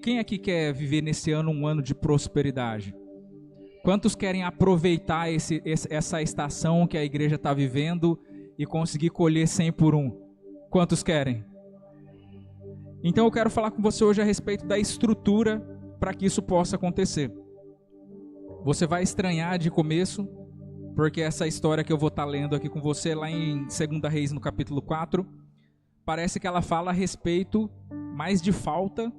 Quem aqui quer viver nesse ano um ano de prosperidade? Quantos querem aproveitar essa estação que a igreja está vivendo e conseguir colher 100 por 1? Quantos querem? Então eu quero falar com você hoje a respeito da estrutura para que isso possa acontecer. Você vai estranhar de começo, porque essa história que eu vou estar lendo aqui com você, lá em 2 Reis, no capítulo 4, parece que ela fala a respeito mais de falta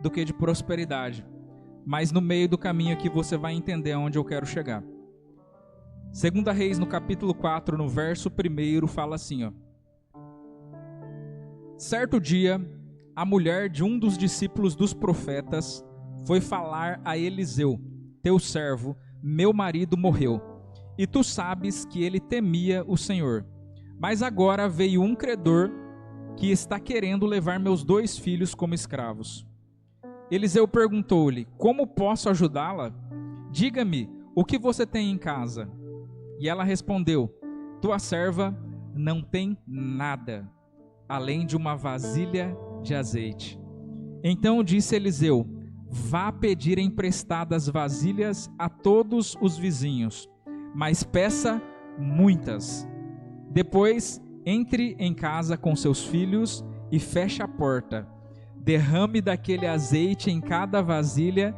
do que de prosperidade. Mas no meio do caminho aqui você vai entender aonde eu quero chegar. 2 Reis, no capítulo 4, no verso 1, fala assim, ó. Certo dia, a mulher de um dos discípulos dos profetas foi falar a Eliseu: teu servo, meu marido, morreu, e tu sabes que ele temia o Senhor. Mas agora veio um credor que está querendo levar meus 2 filhos como escravos. Eliseu perguntou-lhe: como posso ajudá-la? Diga-me, o que você tem em casa? E ela respondeu: tua serva não tem nada, além de uma vasilha de azeite. Então disse Eliseu: vá pedir emprestadas vasilhas a todos os vizinhos, mas peça muitas. Depois entre em casa com seus filhos e feche a porta. Derrame daquele azeite em cada vasilha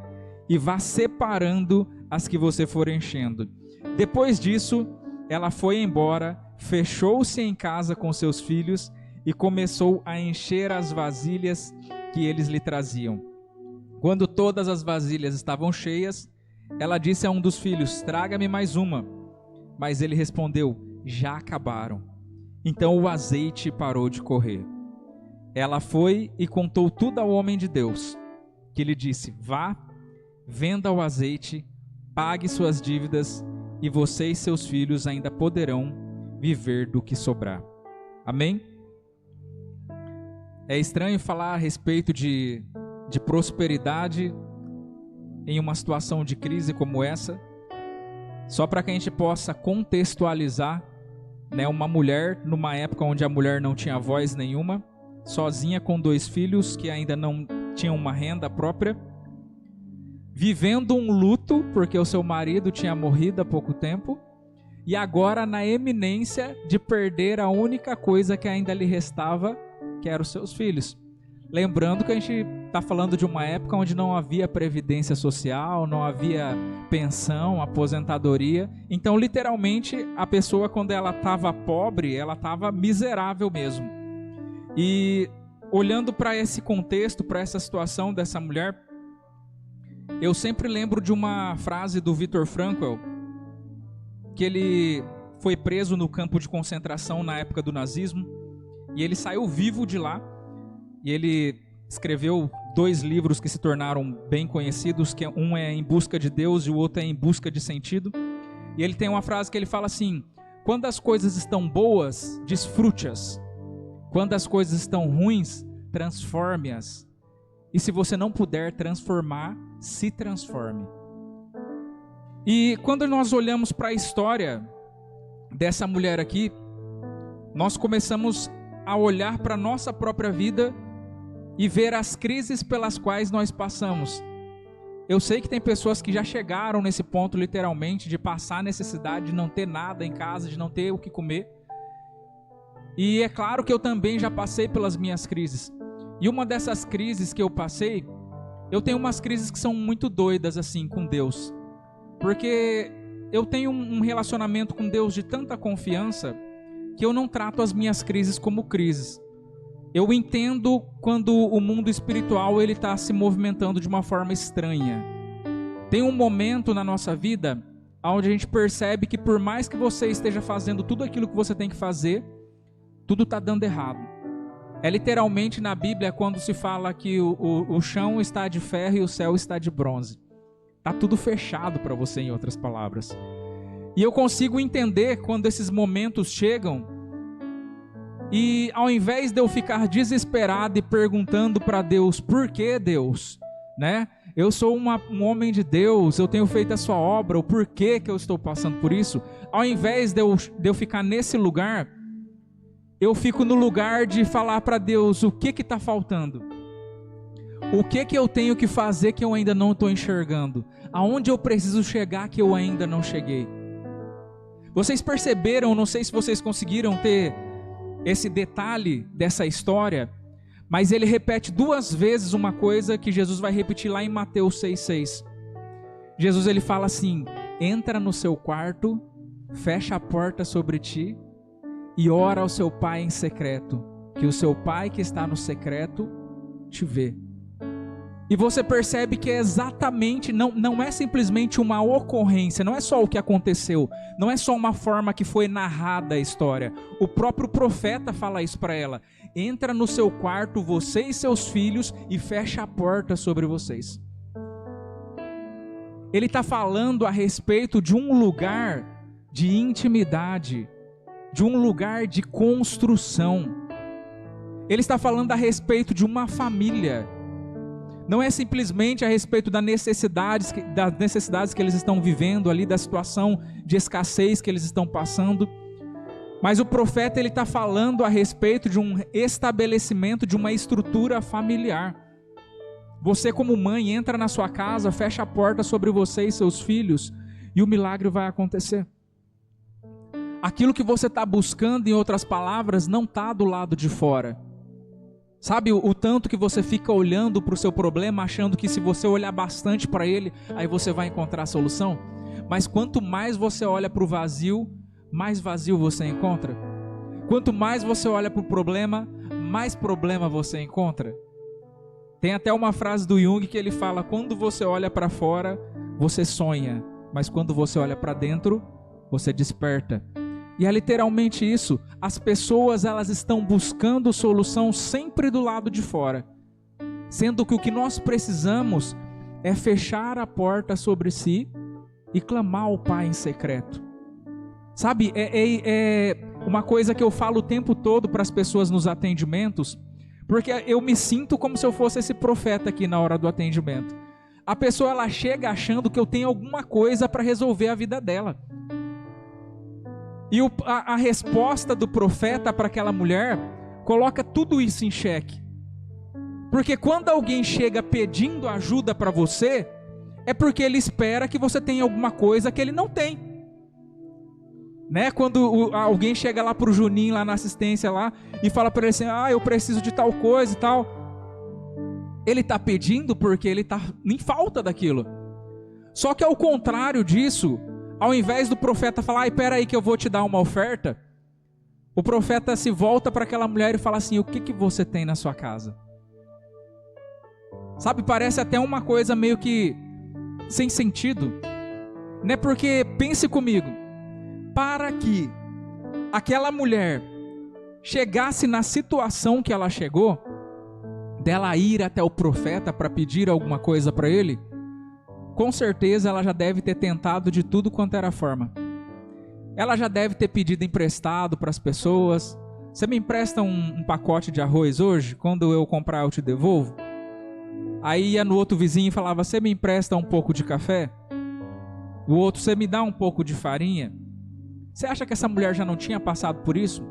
e vá separando as que você for enchendo. Depois disso, ela foi embora, fechou-se em casa com seus filhos e começou a encher as vasilhas que eles lhe traziam. Quando todas as vasilhas estavam cheias, ela disse a um dos filhos: traga-me mais uma. Mas ele respondeu: já acabaram. Então o azeite parou de correr. Ela foi e contou tudo ao homem de Deus, que lhe disse: vá, venda o azeite, pague suas dívidas, e você e seus filhos ainda poderão viver do que sobrar. Amém? É estranho falar a respeito de prosperidade em uma situação de crise como essa, só para que a gente possa contextualizar, né, uma mulher numa época onde a mulher não tinha voz nenhuma, sozinha com 2 filhos que ainda não tinham uma renda própria, vivendo um luto porque o seu marido tinha morrido há pouco tempo e agora na eminência de perder a única coisa que ainda lhe restava, que eram os seus filhos. Lembrando que a gente está falando de uma época onde não havia previdência social, não havia pensão, aposentadoria. Então, literalmente, a pessoa, quando ela estava pobre, ela estava miserável mesmo. E olhando para esse contexto, para essa situação dessa mulher, eu sempre lembro de uma frase do Viktor Frankl, que ele foi preso no campo de concentração na época do nazismo, e ele saiu vivo de lá. E ele escreveu 2 livros que se tornaram bem conhecidos, que um é Em Busca de Deus e o outro é Em Busca de Sentido. E ele tem uma frase que ele fala assim: quando as coisas estão boas, desfrute-as. Quando as coisas estão ruins, transforme-as. E se você não puder transformar, se transforme. E quando nós olhamos para a história dessa mulher aqui, nós começamos a olhar para a nossa própria vida e ver as crises pelas quais nós passamos. Eu sei que tem pessoas que já chegaram nesse ponto literalmente de passar necessidade, de não ter nada em casa, de não ter o que comer. E é claro que eu também já passei pelas minhas crises. E uma dessas crises que eu passei, eu tenho umas crises que são muito doidas assim com Deus. Porque eu tenho um relacionamento com Deus de tanta confiança que eu não trato as minhas crises como crises. Eu entendo quando o mundo espiritual ele está se movimentando de uma forma estranha. Tem um momento na nossa vida onde a gente percebe que por mais que você esteja fazendo tudo aquilo que você tem que fazer, tudo está dando errado. É literalmente na Bíblia quando se fala que o chão está de ferro e o céu está de bronze. Está tudo fechado para você, em outras palavras. E eu consigo entender quando esses momentos chegam. E ao invés de eu ficar desesperado e perguntando para Deus, por que Deus? Né? Eu sou um homem de Deus, eu tenho feito a sua obra, o porquê que eu estou passando por isso? Ao invés de eu ficar nesse lugar, eu fico no lugar de falar para Deus o que está faltando. O que eu tenho que fazer que eu ainda não estou enxergando? Aonde eu preciso chegar que eu ainda não cheguei? Vocês perceberam, não sei se vocês conseguiram ter esse detalhe dessa história, mas ele repete 2 vezes uma coisa que Jesus vai repetir lá em Mateus 6,6. Jesus ele fala assim: entra no seu quarto, fecha a porta sobre ti e ora ao seu pai em secreto, que o seu pai que está no secreto te vê. E você percebe que é exatamente, não é simplesmente uma ocorrência, não é só o que aconteceu, não é só uma forma que foi narrada a história. O próprio profeta fala isso para ela: entra no seu quarto, você e seus filhos, e fecha a porta sobre vocês. Ele está falando a respeito de um lugar de intimidade, de um lugar de construção. Ele está falando a respeito de uma família. Não é simplesmente a respeito das necessidades que eles estão vivendo ali, da situação de escassez que eles estão passando. Mas o profeta ele está falando a respeito de um estabelecimento, de uma estrutura familiar. Você como mãe entra na sua casa, fecha a porta sobre você e seus filhos e o milagre vai acontecer. Aquilo que você está buscando, em outras palavras, não está do lado de fora. Sabe o tanto que você fica olhando para o seu problema, achando que se você olhar bastante para ele, aí você vai encontrar a solução? Mas quanto mais você olha para o vazio, mais vazio você encontra. Quanto mais você olha para o problema, mais problema você encontra. Tem até uma frase do Jung que ele fala: quando você olha para fora, você sonha, mas quando você olha para dentro, você desperta. E é literalmente isso. As pessoas elas estão buscando solução sempre do lado de fora, sendo que o que nós precisamos é fechar a porta sobre si e clamar ao Pai em secreto. Sabe, é uma coisa que eu falo o tempo todo para as pessoas nos atendimentos, porque eu me sinto como se eu fosse esse profeta aqui na hora do atendimento. A pessoa ela chega achando que eu tenho alguma coisa para resolver a vida dela. E a resposta do profeta para aquela mulher coloca tudo isso em xeque. Porque quando alguém chega pedindo ajuda para você, é porque ele espera que você tenha alguma coisa que ele não tem. Né? Quando alguém chega lá para o Juninho, lá na assistência lá, e fala para ele assim: eu preciso de tal coisa e tal. Ele está pedindo porque ele está em falta daquilo. Só que ao contrário disso, ao invés do profeta falar: espera aí que eu vou te dar uma oferta, o profeta se volta para aquela mulher e fala assim: o que você tem na sua casa? Sabe, parece até uma coisa meio que sem sentido, né? Porque pense comigo, para que aquela mulher chegasse na situação que ela chegou, dela ir até o profeta para pedir alguma coisa para ele, com certeza ela já deve ter tentado de tudo quanto era forma. Ela já deve ter pedido emprestado para as pessoas. Você me empresta um pacote de arroz hoje? Quando eu comprar eu te devolvo. Aí ia no outro vizinho e falava: você me empresta um pouco de café? O outro: você me dá um pouco de farinha? Você acha que essa mulher já não tinha passado por isso?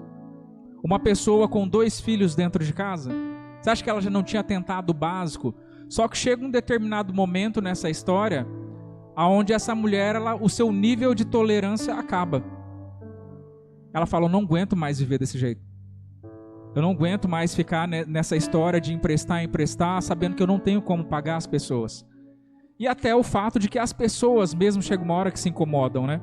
Uma pessoa com 2 filhos dentro de casa? Você acha que ela já não tinha tentado o básico? Só que chega um determinado momento nessa história onde essa mulher, o seu nível de tolerância acaba. Ela fala: eu não aguento mais viver desse jeito. Eu não aguento mais ficar nessa história de emprestar, sabendo que eu não tenho como pagar as pessoas. E até o fato de que as pessoas mesmo chegam uma hora que se incomodam, né?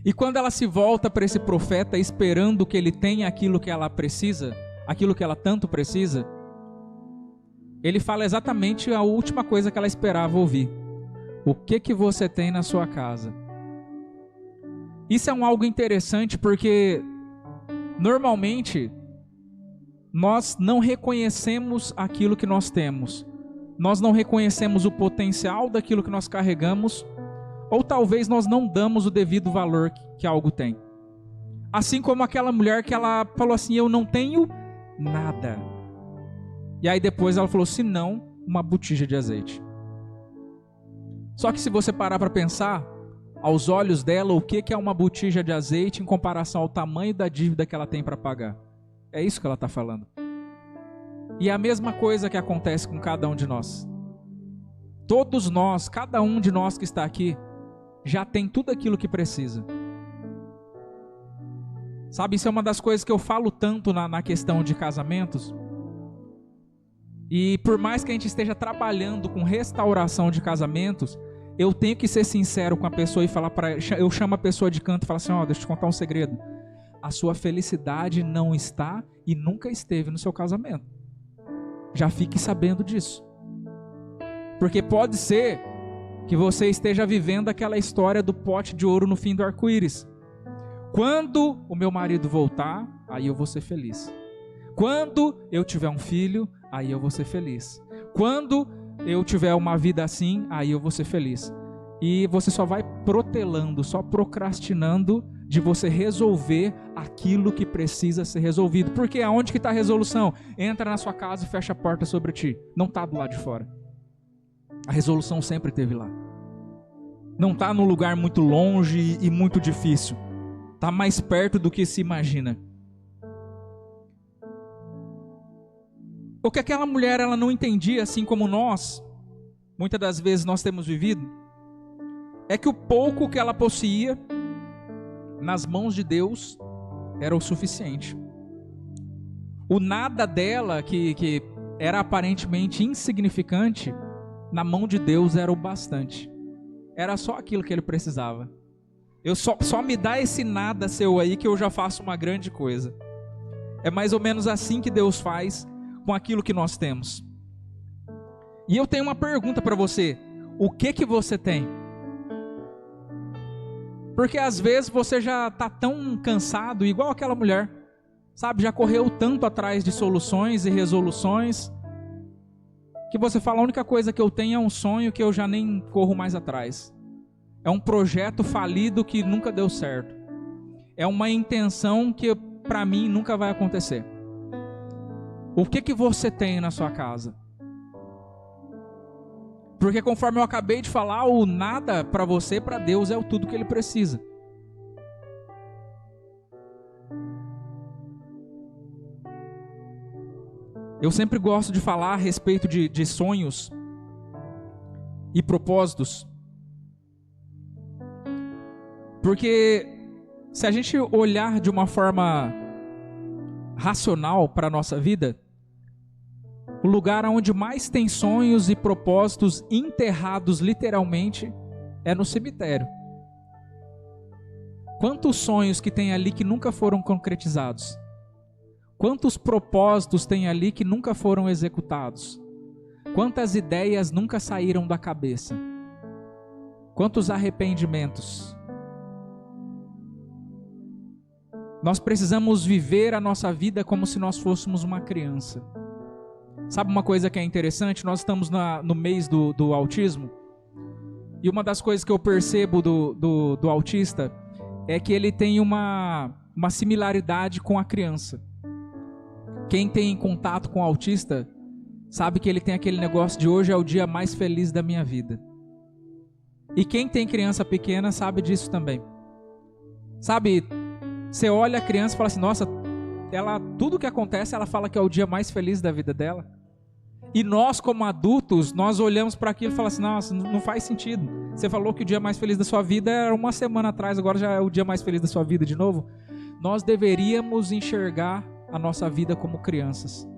E quando ela se volta para esse profeta esperando que ele tenha aquilo que ela precisa, aquilo que ela tanto precisa, ele fala exatamente a última coisa que ela esperava ouvir: o que você tem na sua casa? Isso é algo interessante porque normalmente nós não reconhecemos aquilo que nós temos. Nós não reconhecemos o potencial daquilo que nós carregamos, ou talvez nós não damos o devido valor que algo tem. Assim como aquela mulher que ela falou assim: eu não tenho nada. E aí depois ela falou: se não, uma botija de azeite. Só que se você parar para pensar, aos olhos dela, o que é uma botija de azeite em comparação ao tamanho da dívida que ela tem para pagar? É isso que ela está falando. E é a mesma coisa que acontece com cada um de nós. Todos nós, cada um de nós que está aqui, já tem tudo aquilo que precisa. Sabe, isso é uma das coisas que eu falo tanto na questão de casamentos. E por mais que a gente esteja trabalhando com restauração de casamentos, eu tenho que ser sincero com a pessoa e falar para ela, eu chamo a pessoa de canto e falo assim, ó, deixa eu te contar um segredo. A sua felicidade não está e nunca esteve no seu casamento. Já fique sabendo disso. Porque pode ser que você esteja vivendo aquela história do pote de ouro no fim do arco-íris. Quando o meu marido voltar, aí eu vou ser feliz. Quando eu tiver um filho, aí eu vou ser feliz. Quando eu tiver uma vida assim, aí eu vou ser feliz. E você só vai protelando, só procrastinando de você resolver aquilo que precisa ser resolvido. Porque aonde que está a resolução? Entra na sua casa e fecha a porta sobre ti. Não está do lado de fora. A resolução sempre esteve lá. Não está num lugar muito longe e muito difícil. Está mais perto do que se imagina. O que aquela mulher ela não entendia, assim como nós, muitas das vezes nós temos vivido, é que o pouco que ela possuía nas mãos de Deus era o suficiente. O nada dela, que era aparentemente insignificante, na mão de Deus era o bastante. Era só aquilo que ele precisava. Só me dá esse nada seu aí que eu já faço uma grande coisa. É mais ou menos assim que Deus faz com aquilo que nós temos. E eu tenho uma pergunta para você. O que você tem? Porque às vezes você já está tão cansado, igual aquela mulher, sabe? Já correu tanto atrás de soluções e resoluções, que você fala, a única coisa que eu tenho é um sonho que eu já nem corro mais atrás. É um projeto falido que nunca deu certo. É uma intenção que para mim nunca vai acontecer. O que você tem na sua casa? Porque conforme eu acabei de falar, o nada para você, para Deus, é o tudo que Ele precisa. Eu sempre gosto de falar a respeito de sonhos e propósitos. Porque se a gente olhar de uma forma racional para a nossa vida, o lugar onde mais tem sonhos e propósitos enterrados literalmente é no cemitério. Quantos sonhos que tem ali que nunca foram concretizados? Quantos propósitos tem ali que nunca foram executados? Quantas ideias nunca saíram da cabeça? Quantos arrependimentos? Nós precisamos viver a nossa vida como se nós fôssemos uma criança. Sabe uma coisa que é interessante? Nós estamos no mês do autismo. E uma das coisas que eu percebo do autista é que ele tem uma similaridade com a criança. Quem tem contato com o autista sabe que ele tem aquele negócio de hoje é o dia mais feliz da minha vida. E quem tem criança pequena sabe disso também. Sabe, você olha a criança e fala assim, nossa, tudo que acontece ela fala que é o dia mais feliz da vida dela. E nós como adultos, nós olhamos para aquilo e falamos assim, nossa, não faz sentido. Você falou que o dia mais feliz da sua vida era uma semana atrás, agora já é o dia mais feliz da sua vida de novo. Nós deveríamos enxergar a nossa vida como crianças.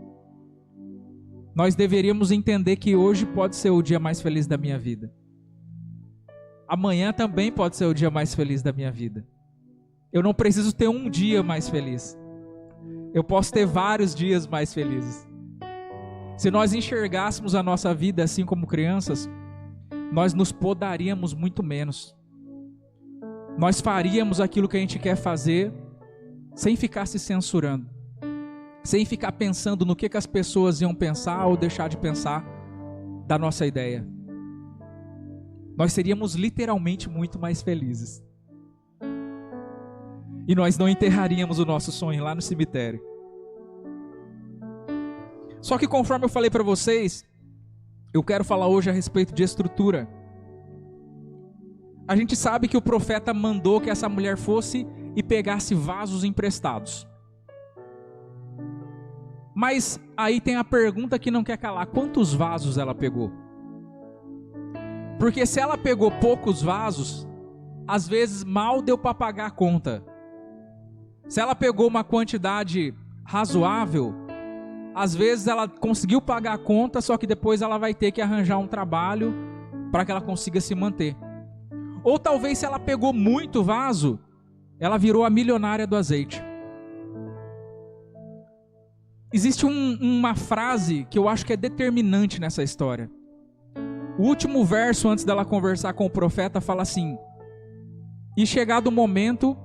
Nós deveríamos entender que hoje pode ser o dia mais feliz da minha vida. Amanhã também pode ser o dia mais feliz da minha vida. Eu não preciso ter um dia mais feliz. Eu posso ter vários dias mais felizes. Se nós enxergássemos a nossa vida assim como crianças, nós nos podaríamos muito menos. Nós faríamos aquilo que a gente quer fazer sem ficar se censurando. Sem ficar pensando no que as pessoas iam pensar ou deixar de pensar da nossa ideia. Nós seríamos literalmente muito mais felizes. E nós não enterraríamos o nosso sonho lá no cemitério. Só que conforme eu falei para vocês, eu quero falar hoje a respeito de estrutura. A gente sabe que o profeta mandou que essa mulher fosse e pegasse vasos emprestados. Mas aí tem a pergunta que não quer calar: quantos vasos ela pegou? Porque se ela pegou poucos vasos, às vezes mal deu para pagar a conta. Se ela pegou uma quantidade razoável, às vezes ela conseguiu pagar a conta, só que depois ela vai ter que arranjar um trabalho para que ela consiga se manter. Ou talvez se ela pegou muito vaso, ela virou a milionária do azeite. Existe uma frase que eu acho que é determinante nessa história. O último verso, antes dela conversar com o profeta, fala assim: e chegado o momento,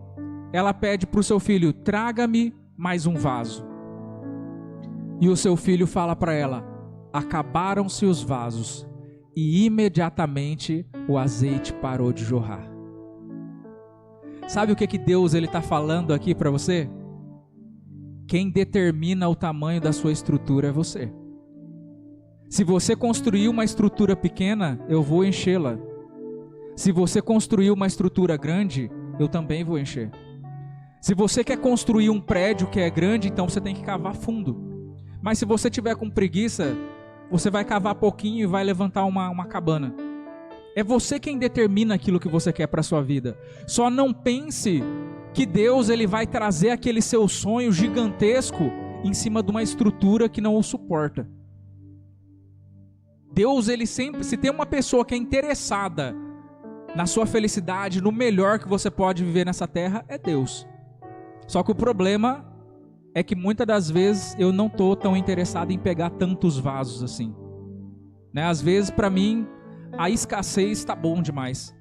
ela pede para o seu filho: traga-me mais um vaso. E o seu filho fala para ela: acabaram-se os vasos. E imediatamente o azeite parou de jorrar. Sabe o que Deus está falando aqui para você? Quem determina o tamanho da sua estrutura é você. Se você construir uma estrutura pequena, eu vou enchê-la. Se você construir uma estrutura grande, eu também vou encher. Se você quer construir um prédio que é grande, então você tem que cavar fundo. Mas se você tiver com preguiça, você vai cavar pouquinho e vai levantar uma cabana. É você quem determina aquilo que você quer para a sua vida. Só não pense que Deus ele vai trazer aquele seu sonho gigantesco em cima de uma estrutura que não o suporta. Deus, ele sempre, se tem uma pessoa que é interessada na sua felicidade, no melhor que você pode viver nessa terra, é Deus. Só que o problema é que muitas das vezes eu não estou tão interessado em pegar tantos vasos assim. Né? Às vezes, para mim, a escassez está bom demais.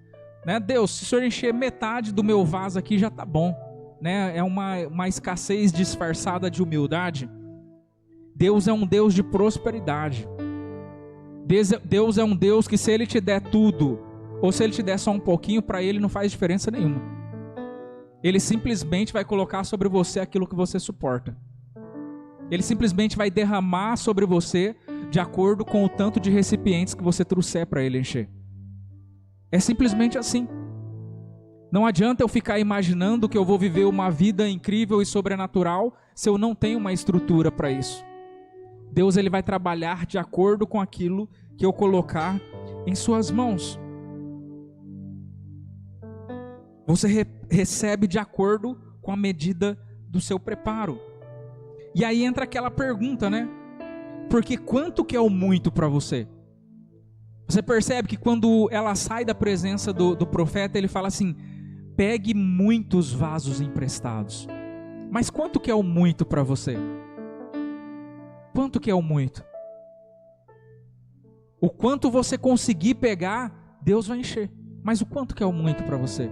Né? Deus, se o Senhor encher metade do meu vaso aqui, já está bom. Né? É uma escassez disfarçada de humildade. Deus é um Deus de prosperidade. Deus é um Deus que, se Ele te der tudo, ou se Ele te der só um pouquinho, para Ele não faz diferença nenhuma. Ele simplesmente vai colocar sobre você aquilo que você suporta. Ele simplesmente vai derramar sobre você de acordo com o tanto de recipientes que você trouxer para Ele encher. É simplesmente assim. Não adianta eu ficar imaginando que eu vou viver uma vida incrível e sobrenatural se eu não tenho uma estrutura para isso. Deus ele vai trabalhar de acordo com aquilo que eu colocar em suas mãos. Você recebe de acordo com a medida do seu preparo. E aí entra aquela pergunta, né? Porque quanto que é o muito para você? Você percebe que quando ela sai da presença do profeta, ele fala assim: pegue muitos vasos emprestados. Mas quanto que é o muito para você? Quanto que é o muito? O quanto você conseguir pegar, Deus vai encher. Mas o quanto que é o muito para você?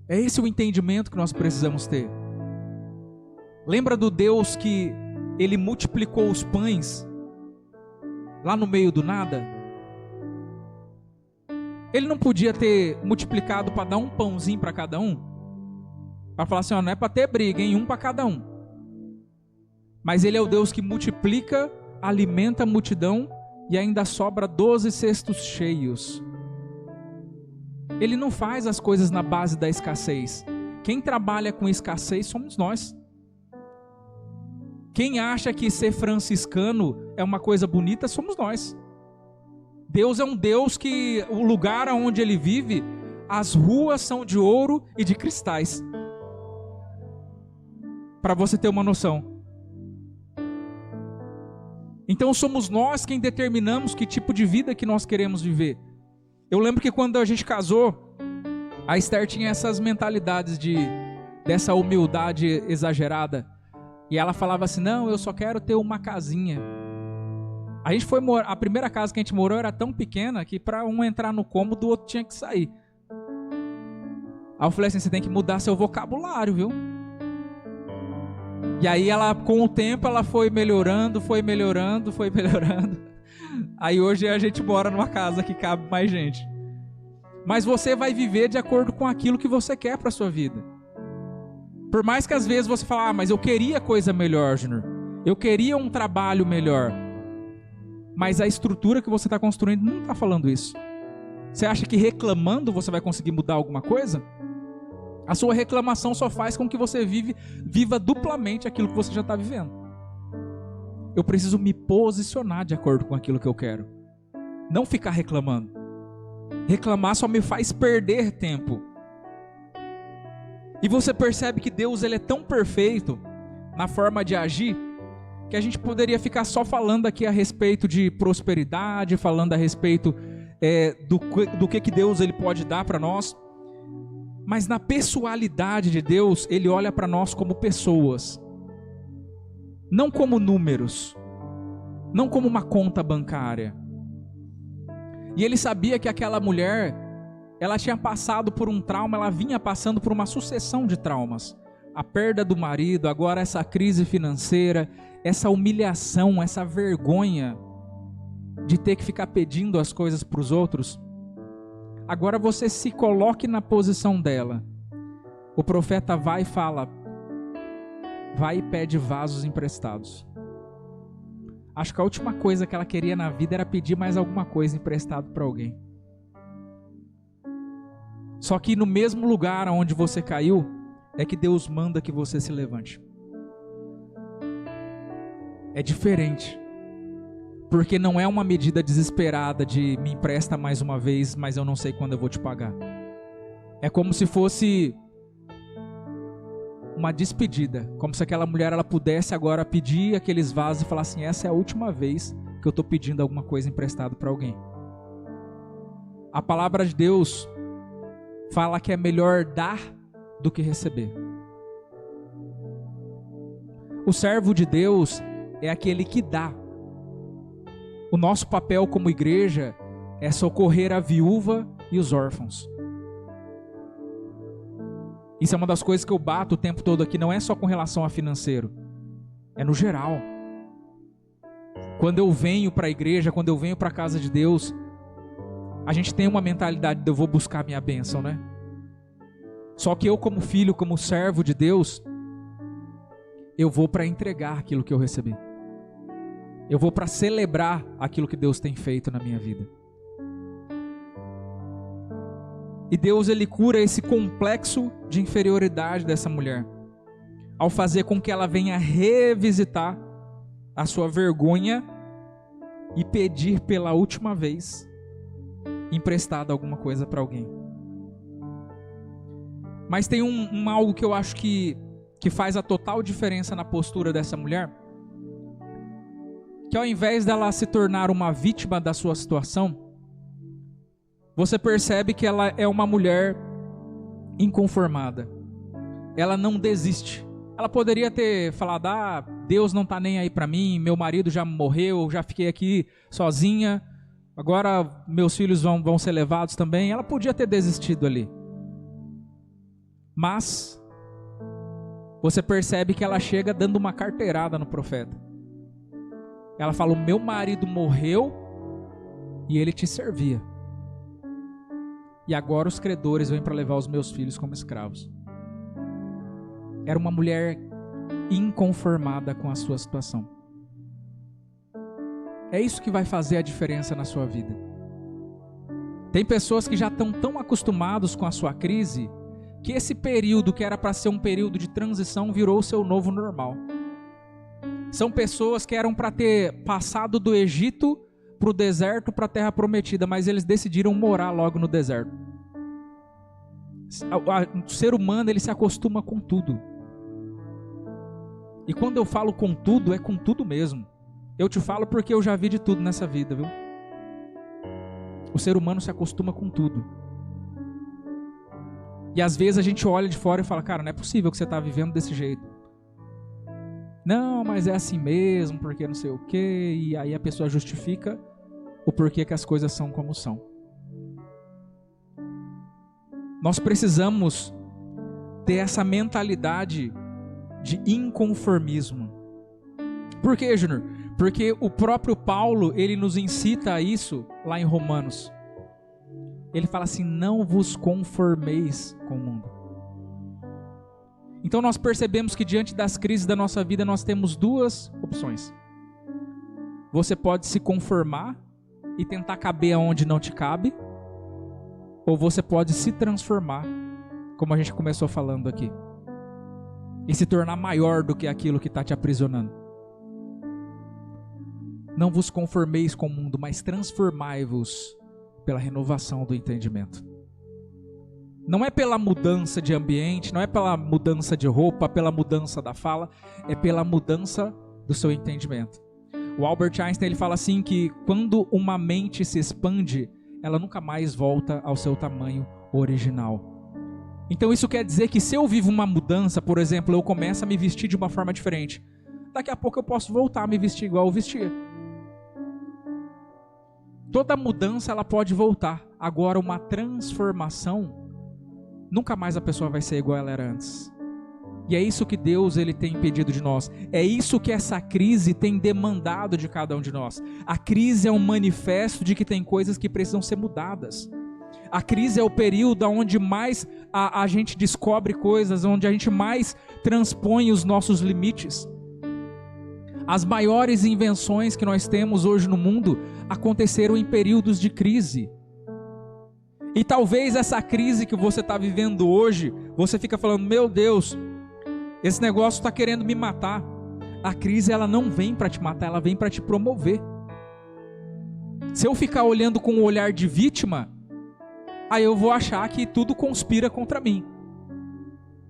É esse o entendimento que nós precisamos ter. Lembra do Deus que Ele multiplicou os pães lá no meio do nada? Ele não podia ter multiplicado para dar um pãozinho para cada um? Para falar assim, ó, não é para ter briga, hein? Um para cada um. Mas Ele é o Deus que multiplica, alimenta a multidão e ainda sobra 12 cestos cheios. Ele não faz as coisas na base da escassez. Quem trabalha com escassez somos nós. Quem acha que ser franciscano é uma coisa bonita somos nós. Deus é um Deus que o lugar onde Ele vive, as ruas são de ouro e de cristais. Para você ter uma noção. Então somos nós quem determinamos que tipo de vida que nós queremos viver. Eu lembro que quando a gente casou, a Esther tinha essas mentalidades dessa humildade exagerada. E ela falava assim, não, eu só quero ter uma casinha. A gente foi a primeira casa que a gente morou era tão pequena que para um entrar no cômodo, o outro tinha que sair. Aí eu falei assim, você tem que mudar seu vocabulário, viu? E aí ela, com o tempo, ela foi melhorando. Aí hoje a gente mora numa casa que cabe mais gente. Mas você vai viver de acordo com aquilo que você quer para a sua vida. Por mais que às vezes você fale, mas eu queria coisa melhor, Júnior. Eu queria um trabalho melhor. Mas a estrutura que você está construindo não está falando isso. Você acha que reclamando você vai conseguir mudar alguma coisa? A sua reclamação só faz com que você viva duplamente aquilo que você já está vivendo. Eu preciso me posicionar de acordo com aquilo que eu quero. Não ficar reclamando. Reclamar só me faz perder tempo. E você percebe que Deus ele é tão perfeito na forma de agir, que a gente poderia ficar só falando aqui a respeito de prosperidade, falando a respeito do que Deus ele pode dar para nós. Mas na pessoalidade de Deus, Ele olha para nós como pessoas. Não como números. Não como uma conta bancária. E Ele sabia que aquela mulher, ela tinha passado por um trauma, ela vinha passando por uma sucessão de traumas. A perda do marido, agora essa crise financeira, essa humilhação, essa vergonha de ter que ficar pedindo as coisas para os outros. Agora você se coloque na posição dela. O profeta vai e fala, vai e pede vasos emprestados. Acho que a última coisa que ela queria na vida era pedir mais alguma coisa emprestado para alguém. Só que no mesmo lugar onde você caiu, é que Deus manda que você se levante. É diferente. Porque não é uma medida desesperada de me empresta mais uma vez, mas eu não sei quando eu vou te pagar. É como se fosse uma despedida. Como se aquela mulher ela pudesse agora pedir aqueles vasos e falar assim, essa é a última vez que eu estou pedindo alguma coisa emprestada para alguém. A palavra de Deus fala que é melhor dar do que receber. O servo de Deus é aquele que dá. O nosso papel como igreja é socorrer a viúva e os órfãos. Isso é uma das coisas que eu bato o tempo todo aqui, não é só com relação a financeiro, é no geral. Quando eu venho para a igreja, quando eu venho para a casa de Deus, a gente tem uma mentalidade de eu vou buscar minha bênção, né? Só que eu como filho, como servo de Deus, eu vou para entregar aquilo que eu recebi. Eu vou para celebrar aquilo que Deus tem feito na minha vida. E Deus ele cura esse complexo de inferioridade dessa mulher, ao fazer com que ela venha revisitar a sua vergonha e pedir pela última vez emprestado alguma coisa para alguém. Mas tem algo que eu acho que faz a total diferença na postura dessa mulher, que ao invés dela se tornar uma vítima da sua situação, você percebe que ela é uma mulher inconformada. Ela não desiste. Ela poderia ter falado, Deus não está nem aí para mim, meu marido já morreu, já fiquei aqui sozinha, agora meus filhos vão ser levados também. Ela podia ter desistido ali. Mas você percebe que ela chega dando uma carteirada no profeta. Ela fala, o meu marido morreu e ele te servia. E agora os credores vêm para levar os meus filhos como escravos. Era uma mulher inconformada com a sua situação. É isso que vai fazer a diferença na sua vida. Tem pessoas que já estão tão acostumados com a sua crise, que esse período que era para ser um período de transição virou o seu novo normal. São pessoas que eram para ter passado do Egito para o deserto, para a terra prometida, mas eles decidiram morar logo no deserto. O ser humano ele se acostuma com tudo. E quando eu falo com tudo, é com tudo mesmo. Eu te falo porque eu já vi de tudo nessa vida, viu? O ser humano se acostuma com tudo. E às vezes a gente olha de fora e fala, cara, não é possível que você está vivendo desse jeito. Não, mas é assim mesmo, porque não sei o quê. E aí a pessoa justifica o porquê que as coisas são como são. Nós precisamos ter essa mentalidade de inconformismo. Por quê, Júnior? Porque o próprio Paulo, ele nos incita a isso lá em Romanos. Ele fala assim, não vos conformeis com o mundo. Então nós percebemos que diante das crises da nossa vida nós temos duas opções. Você pode se conformar e tentar caber aonde não te cabe, ou você pode se transformar como a gente começou falando aqui, e se tornar maior do que aquilo que está te aprisionando. Não vos conformeis com o mundo, mas transformai-vos pela renovação do entendimento. Não é pela mudança de ambiente, não é pela mudança de roupa, pela mudança da fala, é pela mudança do seu entendimento. O Albert Einstein, ele fala assim que quando uma mente se expande, ela nunca mais volta ao seu tamanho original. Então isso quer dizer que se eu vivo uma mudança, por exemplo, eu começo a me vestir de uma forma diferente, daqui a pouco eu posso voltar a me vestir igual eu vestia. Toda mudança ela pode voltar. Agora uma transformação, nunca mais a pessoa vai ser igual ela era antes. E é isso que Deus ele tem pedido de nós. É isso que essa crise tem demandado de cada um de nós. A crise é um manifesto de que tem coisas que precisam ser mudadas. A crise é o período onde mais a gente descobre coisas, onde a gente mais transpõe os nossos limites. As maiores invenções que nós temos hoje no mundo aconteceram em períodos de crise. E talvez essa crise que você está vivendo hoje, você fica falando, meu Deus, esse negócio está querendo me matar. A crise ela não vem para te matar, ela vem para te promover. Se eu ficar olhando com um olhar de vítima, aí eu vou achar que tudo conspira contra mim.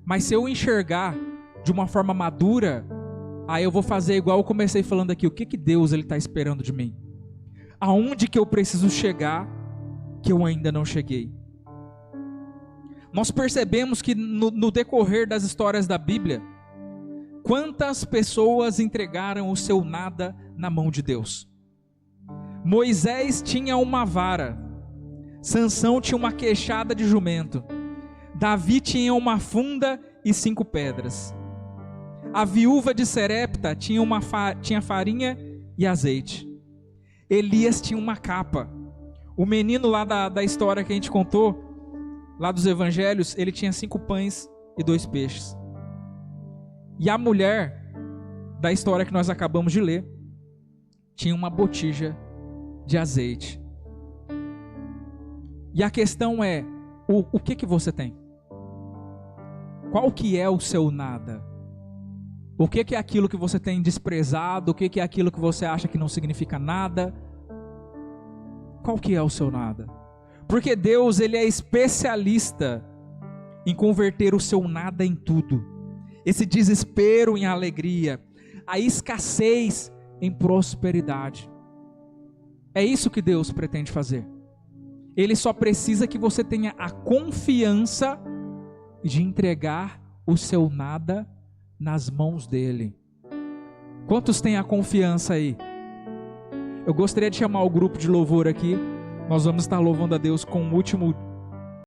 Mas se eu enxergar de uma forma madura, aí eu vou fazer igual eu comecei falando aqui, o que Deus está esperando de mim? Aonde que eu preciso chegar que eu ainda não cheguei? Nós percebemos que no decorrer das histórias da Bíblia, quantas pessoas entregaram o seu nada na mão de Deus. Moisés tinha uma vara, Sansão tinha uma queixada de jumento, Davi tinha uma funda e 5 pedras. A viúva de Serepta tinha farinha e azeite. Elias tinha uma capa. O menino lá da história que a gente contou, lá dos evangelhos, ele tinha 5 pães e 2 peixes. E a mulher da história que nós acabamos de ler, tinha uma botija de azeite. E a questão é, o que você tem? Qual que é o seu nada? O que é aquilo que você tem desprezado? O que é aquilo que você acha que não significa nada? Qual que é o seu nada? Porque Deus, ele é especialista em converter o seu nada em tudo. Esse desespero em alegria, a escassez em prosperidade. É isso que Deus pretende fazer. Ele só precisa que você tenha a confiança de entregar o seu nada nas mãos dele. Quantos têm a confiança aí? Eu gostaria de chamar o grupo de louvor aqui. Nós vamos estar louvando a Deus com o último